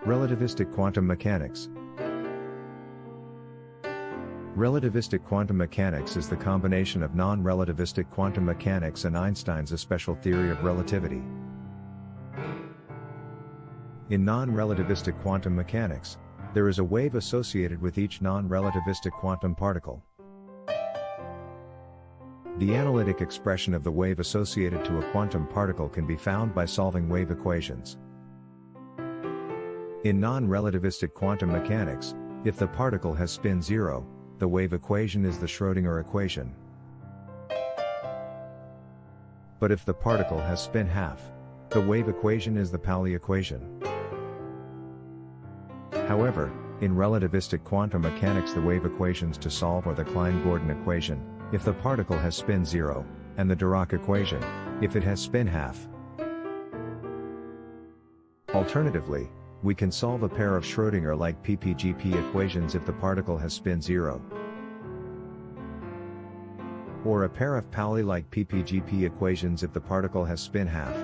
Relativistic quantum mechanics. Relativistic quantum mechanics is the combination of non-relativistic quantum mechanics and Einstein's special theory of relativity. In non-relativistic quantum mechanics, there is a wave associated with each non-relativistic quantum particle. The analytic expression of the wave associated to a quantum particle can be found by solving wave equations. In non-relativistic quantum mechanics, if the particle has spin 0, the wave equation is the Schrödinger equation. But if the particle has spin half, the wave equation is the Pauli equation. However, in relativistic quantum mechanics the wave equations to solve are the Klein-Gordon equation, if the particle has spin 0, and the Dirac equation, if it has spin half. Alternatively, we can solve a pair of Schrödinger-like PPGP equations if the particle has spin 0. Or a pair of Pauli-like PPGP equations if the particle has spin half.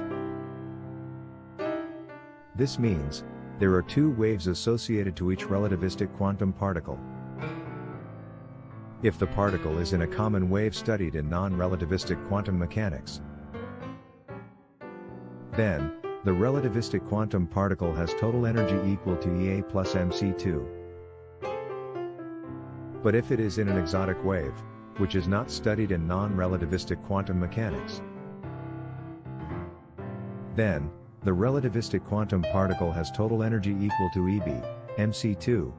This means, there are two waves associated to each relativistic quantum particle. If the particle is in a common wave studied in non-relativistic quantum mechanics, then, the relativistic quantum particle has total energy equal to Ea plus mc2. But if it is in an exotic wave, which is not studied in non-relativistic quantum mechanics, then, the relativistic quantum particle has total energy equal to Eb, mc2.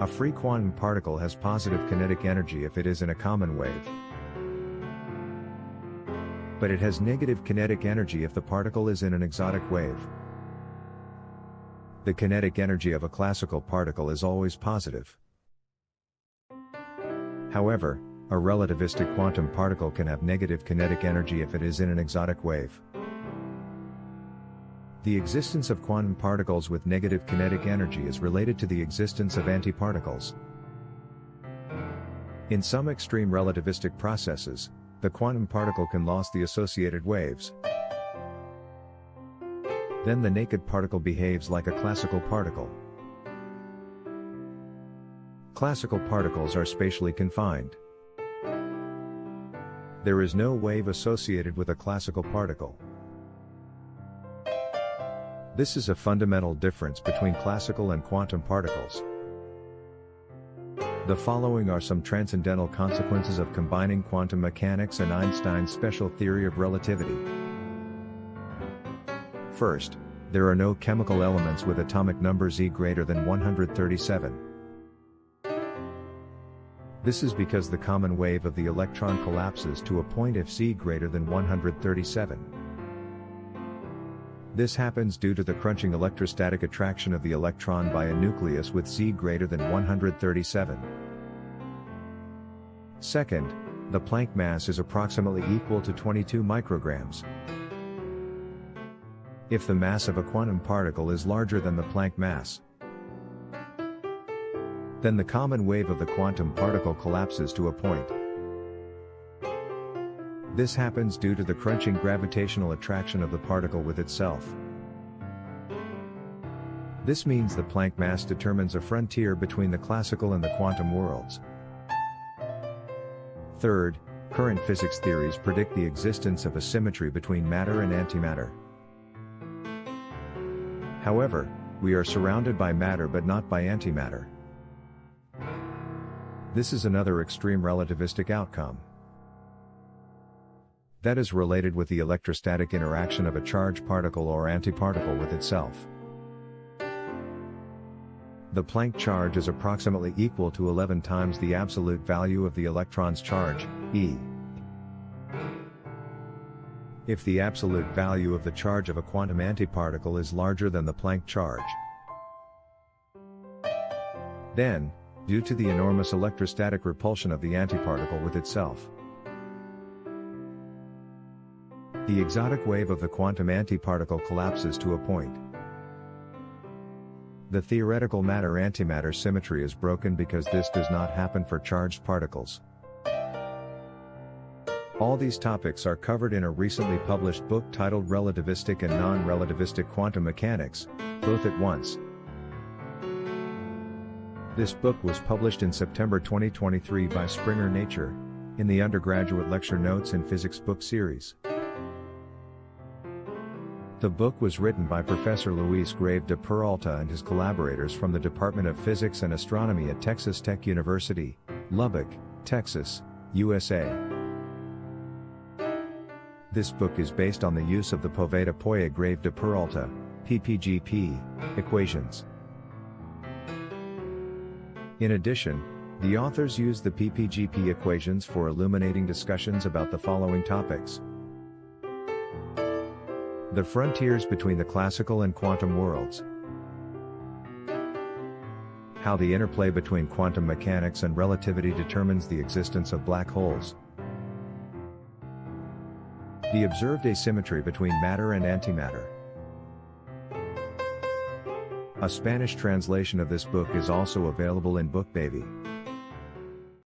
A free quantum particle has positive kinetic energy if it is in a common wave, but it has negative kinetic energy if the particle is in an exotic wave. The kinetic energy of a classical particle is always positive. However, a relativistic quantum particle can have negative kinetic energy if it is in an exotic wave. The existence of quantum particles with negative kinetic energy is related to the existence of antiparticles. In some extreme relativistic processes, the quantum particle can lose the associated waves. Then the naked particle behaves like a classical particle. Classical particles are spatially confined. There is no wave associated with a classical particle. This is a fundamental difference between classical and quantum particles. The following are some transcendental consequences of combining quantum mechanics and Einstein's special theory of relativity. First, there are no chemical elements with atomic number Z greater than 137. This is because the common wave of the electron collapses to a point if Z greater than 137. This happens due to the crunching electrostatic attraction of the electron by a nucleus with Z greater than 137. Second, the Planck mass is approximately equal to 22 micrograms. If the mass of a quantum particle is larger than the Planck mass, then the common wave of the quantum particle collapses to a point. This happens due to the crunching gravitational attraction of the particle with itself. This means the Planck mass determines a frontier between the classical and the quantum worlds. Third, current physics theories predict the existence of a symmetry between matter and antimatter. However, we are surrounded by matter but not by antimatter. This is another extreme relativistic outcome that is related with the electrostatic interaction of a charged particle or antiparticle with itself. The Planck charge is approximately equal to 11 times the absolute value of the electron's charge, E. If the absolute value of the charge of a quantum antiparticle is larger than the Planck charge, then, due to the enormous electrostatic repulsion of the antiparticle with itself, the exotic wave of the quantum antiparticle collapses to a point. The theoretical matter-antimatter symmetry is broken because this does not happen for charged particles. All these topics are covered in a recently published book titled Relativistic and Non-relativistic Quantum Mechanics, both at once. This book was published in September 2023 by Springer Nature, in the undergraduate lecture notes in physics book series. The book was written by Professor Luis Greve de Peralta and his collaborators from the Department of Physics and Astronomy at Texas Tech University, Lubbock, Texas, USA. This book is based on the use of the Poveda-Poya-Greve de Peralta, PPGP, equations. In addition, the authors used the PPGP equations for illuminating discussions about the following topics: the frontiers between the classical and quantum worlds, how the interplay between quantum mechanics and relativity determines the existence of black holes, the observed asymmetry between matter and antimatter. A Spanish translation of this book is also available in Book Baby.